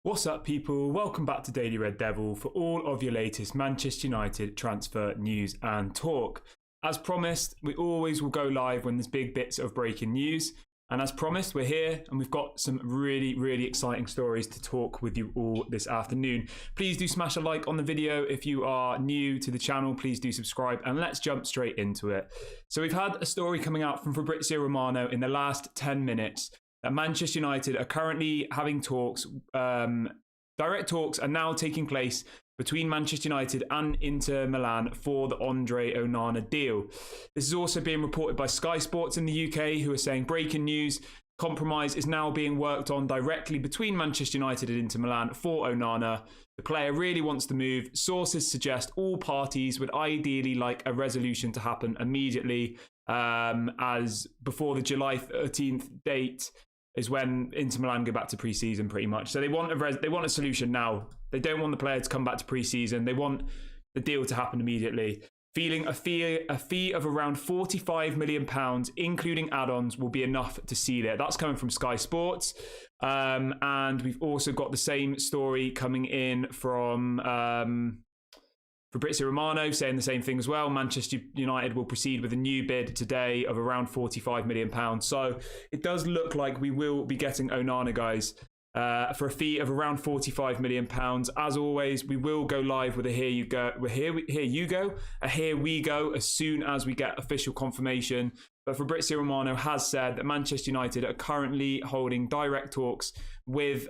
What's up, people? Welcome back to Daily Red Devil for all of your latest Manchester United transfer news and talk. As promised, we always will go live when there's big bits of breaking news. And as promised, we're here and we've got some really exciting stories to talk with you all this afternoon. Please do smash a like on the video. If you are new to the channel, please do subscribe and let's jump straight into it. So we've had a story coming out from Fabrizio Romano in the last 10 minutes. That Manchester United are currently having talks, direct talks are now taking place between Manchester United and Inter Milan for the Andre Onana deal. This is also being reported by Sky Sports in the UK, who are saying breaking news, compromise is now being worked on directly between Manchester United and Inter Milan for Onana. The player really wants to move. Sources suggest all parties would ideally like a resolution to happen immediately, as before the July 13th date is when Inter Milan go back to pre-season pretty much. So they want a solution now. They don't want the player to come back to pre-season. They want the deal to happen immediately. Feeling a fee of around £45 million, including add-ons, will be enough to seal it. That's coming from Sky Sports. And we've also got the same story coming in from Fabrizio Romano saying the same thing as well. Manchester United will proceed with a new bid today of around £45 million. So it does look like we will be getting Onana, guys, for a fee of around £45 million. As always, we will go live with a here you go, a here we go as soon as we get official confirmation. But Fabrizio Romano has said that Manchester United are currently holding direct talks with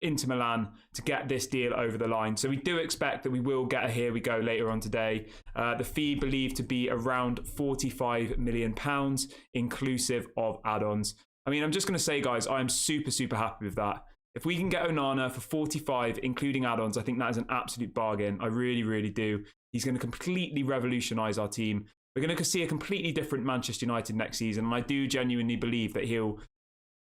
Inter Milan to get this deal over the line. So we do expect that we will get a here we go later on today. The fee believed to be around £45 million, inclusive of add-ons. I mean, I'm just going to say, guys, I'm super happy with that. If we can get Onana for 45, including add-ons, I think that is an absolute bargain. I really do. He's going to completely revolutionise our team. We're going to see a completely different Manchester United next season. And I do genuinely believe that he'll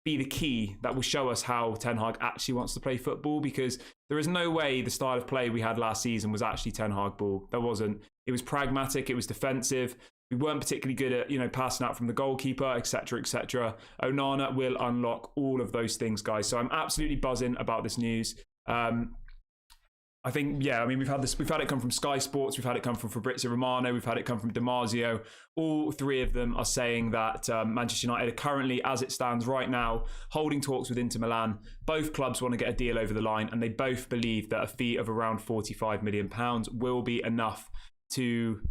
be the key that will show us how Ten Hag actually wants to play football, because there is no way the style of play we had last season was actually Ten Hag ball. There wasn't. It was pragmatic. It was defensive. We weren't particularly good at, passing out from the goalkeeper, etc. Onana will unlock all of those things, guys. So I'm absolutely buzzing about this news. I think, yeah, I mean, we've had it come from Sky Sports, we've had it come from Fabrizio Romano, we've had it come from Damasio. All three of them are saying that Manchester United are currently, as it stands right now, holding talks with Inter Milan. Both clubs want to get a deal over the line, and they both believe that a fee of around £45 million will be enough to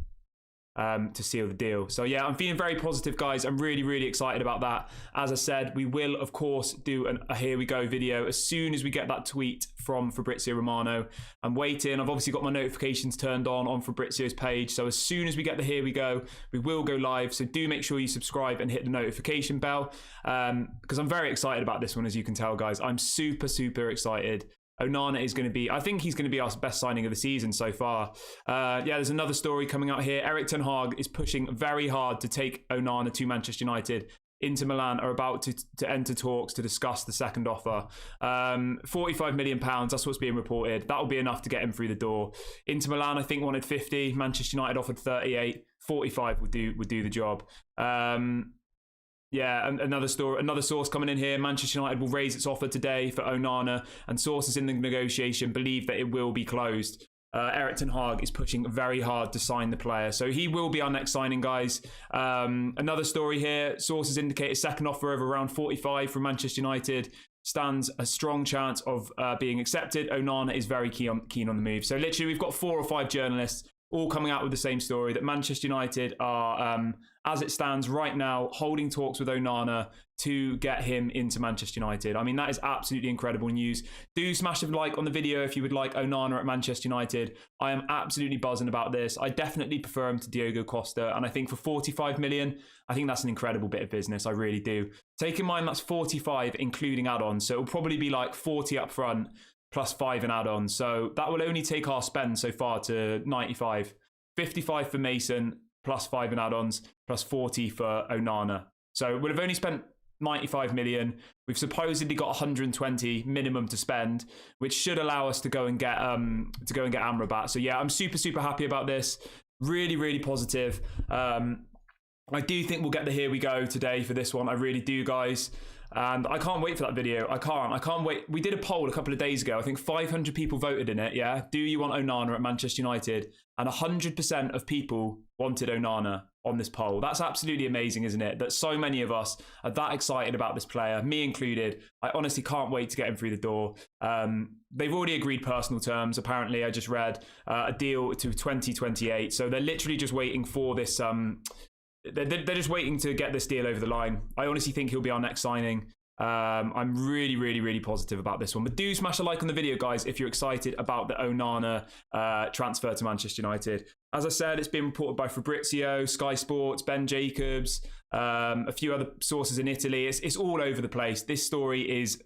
seal the deal. So yeah, I'm feeling very positive, guys. I'm really excited about that. As I said, we will of course do a here we go video as soon as we get that tweet from Fabrizio Romano. I'm waiting. I've obviously got my notifications turned on Fabrizio's page, so as soon as we get the here we go, we will go live. So do make sure you subscribe and hit the notification bell, because I'm very excited about this one. As you can tell, guys, I'm super excited. Onana is going to be, I think he's going to be our best signing of the season so far. Yeah, there's another story coming out here. Erik ten Hag is pushing very hard to take Onana to Manchester United. Inter Milan are about to enter talks to discuss the second offer. £45 million, that's what's being reported. That will be enough to get him through the door. Inter Milan, I think, wanted 50. Manchester United offered 38. 45 would do the job. Yeah, another source coming in here. Manchester United will raise its offer today for Onana, and sources in the negotiation believe that it will be closed. Erik ten Hag is pushing very hard to sign the player, so he will be our next signing, guys. Another story here. Sources indicate a second offer of around 45 from Manchester United stands a strong chance of being accepted. Onana is very keen on the move. So literally, we've got 4 or 5 journalists all coming out with the same story, that Manchester United are, as it stands right now, holding talks with Onana to get him into Manchester United. I mean, that is absolutely incredible news. Do smash a like on the video if you would like Onana at Manchester United. I am absolutely buzzing about this. I definitely prefer him to Diogo Costa, and I think for 45 million, I think that's an incredible bit of business. I really do. Take in mind that's 45 including add-ons, so it'll probably be like 40 up front, plus 5 in add-ons. So that will only take our spend so far to 95. 55 for Mason, plus 5 in add-ons, plus 40 for Onana. So we'll have only spent 95 million. We've supposedly got 120 minimum to spend, which should allow us to go and get Amrabat. So yeah, I'm super happy about this. Really positive. I do think we'll get the here we go today for this one. I really do, guys. And I can't wait for that video. I can't wait. We did a poll a couple of days ago. I think 500 people voted in it, yeah? Do you want Onana at Manchester United? And 100% of people wanted Onana on this poll. That's absolutely amazing, isn't it? That so many of us are that excited about this player, me included. I honestly can't wait to get him through the door. They've already agreed personal terms, apparently. I just read a deal to 2028. So they're literally just waiting for this... They're just waiting to get this deal over the line. I honestly think he'll be our next signing. I'm really, really, really positive about this one. But do smash a like on the video, guys, if you're excited about the Onana transfer to Manchester United. As I said, it's been reported by Fabrizio, Sky Sports, Ben Jacobs, a few other sources in Italy. It's all over the place. This story is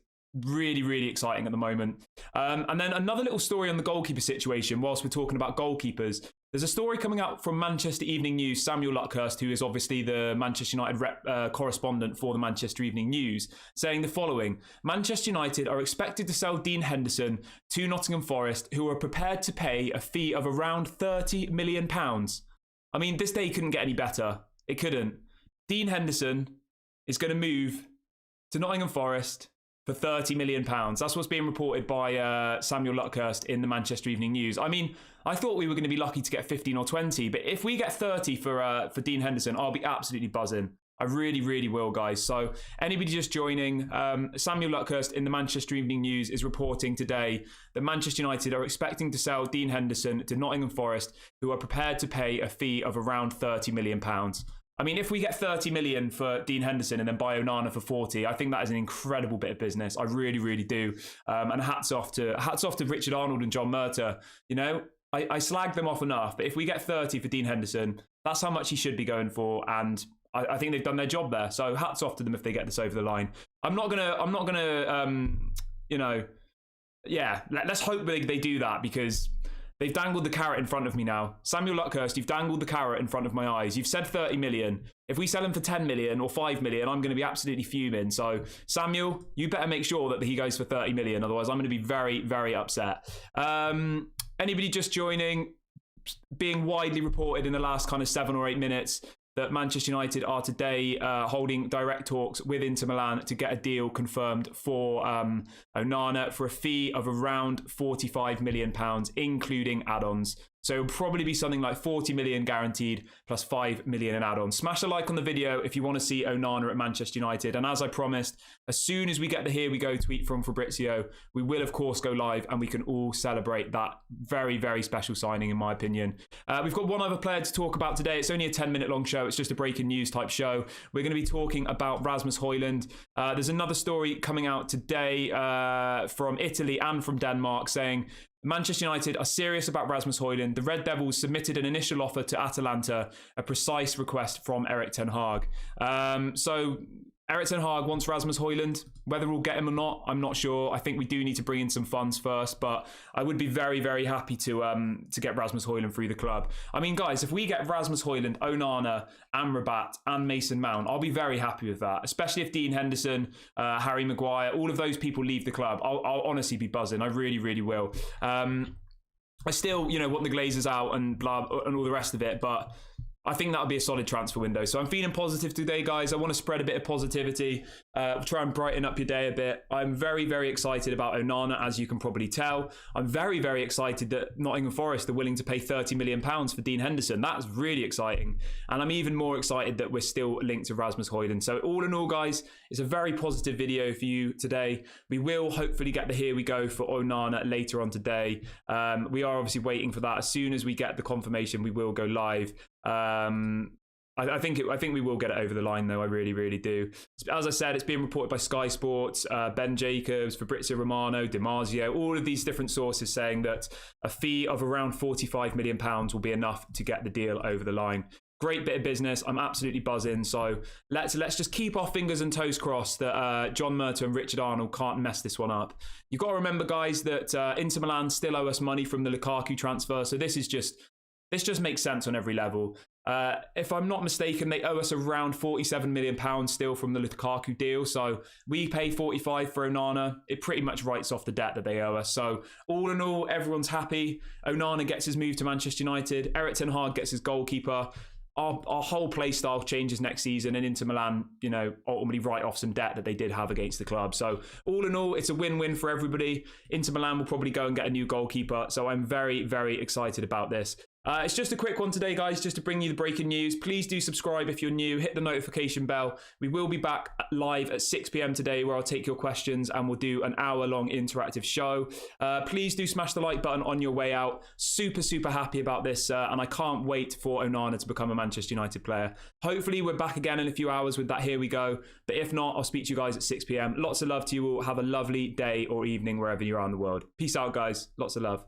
really, really exciting at the moment. And then another little story on the goalkeeper situation whilst we're talking about goalkeepers. There's a story coming out from Manchester Evening News, Samuel Luckhurst, who is obviously the Manchester United correspondent for the Manchester Evening News, saying the following: Manchester United are expected to sell Dean Henderson to Nottingham Forest, who are prepared to pay a fee of around £30 million. I mean, this day couldn't get any better. It couldn't. Dean Henderson is going to move to Nottingham Forest for £30 million. That's what's being reported by Samuel Luckhurst in the Manchester Evening News. I mean, I thought we were going to be lucky to get 15 or 20, but if we get 30 for Dean Henderson, I'll be absolutely buzzing. I really, really will, guys. So anybody just joining, Samuel Luckhurst in the Manchester Evening News is reporting today that Manchester United are expecting to sell Dean Henderson to Nottingham Forest, who are prepared to pay a fee of around £30 million. I mean, if we get 30 million for Dean Henderson and then buy Onana for 40, I think that is an incredible bit of business. I really, really do. And hats off to Richard Arnold and John Murtagh. You know, I slagged them off enough, but if we get 30 for Dean Henderson, that's how much he should be going for. And I think they've done their job there. So hats off to them if they get this over the line. I'm not gonna, you know, yeah, let's hope they do that, because they've dangled the carrot in front of me now. Samuel Luckhurst, you've dangled the carrot in front of my eyes. You've said 30 million. If we sell him for 10 million or 5 million, I'm going to be absolutely fuming. So, Samuel, you better make sure that he goes for 30 million. Otherwise, I'm going to be very, very upset. Anybody just joining, being widely reported in the last kind of 7 or 8 minutes that Manchester United are today holding direct talks with Inter Milan to get a deal confirmed for Onana for a fee of around £45 million, including add-ons. So it'll probably be something like 40 million guaranteed plus 5 million in add-ons. Smash a like on the video if you want to see Onana at Manchester United. And as I promised, as soon as we get the Here We Go tweet from Fabrizio, we will of course go live and we can all celebrate that very, very special signing, in my opinion. We've got one other player to talk about today. It's only a 10-minute long show. It's just a breaking news type show. We're going to be talking about Rasmus Højlund. There's another story coming out today from Italy and from Denmark saying Manchester United are serious about Rasmus Højlund. The Red Devils submitted an initial offer to Atalanta, a precise request from Erik ten Hag. So Erik ten Hag wants Rasmus Højlund. Whether we'll get him or not, I'm not sure. I think we do need to bring in some funds first, but I would be very, very happy to get Rasmus Højlund through the club. I mean, guys, if we get Rasmus Højlund, Onana, Amrabat, and Mason Mount, I'll be very happy with that. Especially if Dean Henderson, Harry Maguire, all of those people leave the club. I'll honestly be buzzing. I really, really will. I still, you know, want the Glazers out and blah and all the rest of it, but I think that'll be a solid transfer window. So I'm feeling positive today, guys. I want to spread a bit of positivity, try and brighten up your day a bit. I'm very, very excited about Onana, as you can probably tell. I'm very, very excited that Nottingham Forest are willing to pay £30 million for Dean Henderson. That's really exciting. And I'm even more excited that we're still linked to Rasmus Højlund. So all in all, guys, it's a very positive video for you today. We will hopefully get the Here We Go for Onana later on today. We are obviously waiting for that. As soon as we get the confirmation, we will go live. I think we will get it over the line, though. I really, really do. As I said, it's being reported by Sky Sports, Ben Jacobs, Fabrizio Romano, Di Marzio, all of these different sources saying that a fee of around £45 million will be enough to get the deal over the line. Great bit of business. I'm absolutely buzzing. So let's just keep our fingers and toes crossed that John Murtagh and Richard Arnold can't mess this one up. You've got to remember, guys, that Inter Milan still owe us money from the Lukaku transfer. So this just makes sense on every level. If I'm not mistaken, they owe us around £47 million still from the Lukaku deal. So we pay 45 for Onana. It pretty much writes off the debt that they owe us. So all in all, everyone's happy. Onana gets his move to Manchester United. Erik ten Hag gets his goalkeeper. our whole play style changes next season, and Inter Milan, you know, ultimately write off some debt that they did have against the club. So all in all, it's a win-win for everybody. Inter Milan will probably go and get a new goalkeeper. So I'm very, very excited about this. It's just a quick one today, guys, just to bring you the breaking news. Please do subscribe if you're new. Hit the notification bell. We will be back live at 6 p.m. today, where I'll take your questions and we'll do an hour-long interactive show. Please do smash the like button on your way out. Super, super happy about this, and I can't wait for Onana to become a Manchester United player. Hopefully, we're back again in a few hours with that Here We Go. But if not, I'll speak to you guys at 6 p.m. Lots of love to you all. Have a lovely day or evening wherever you're around the world. Peace out, guys. Lots of love.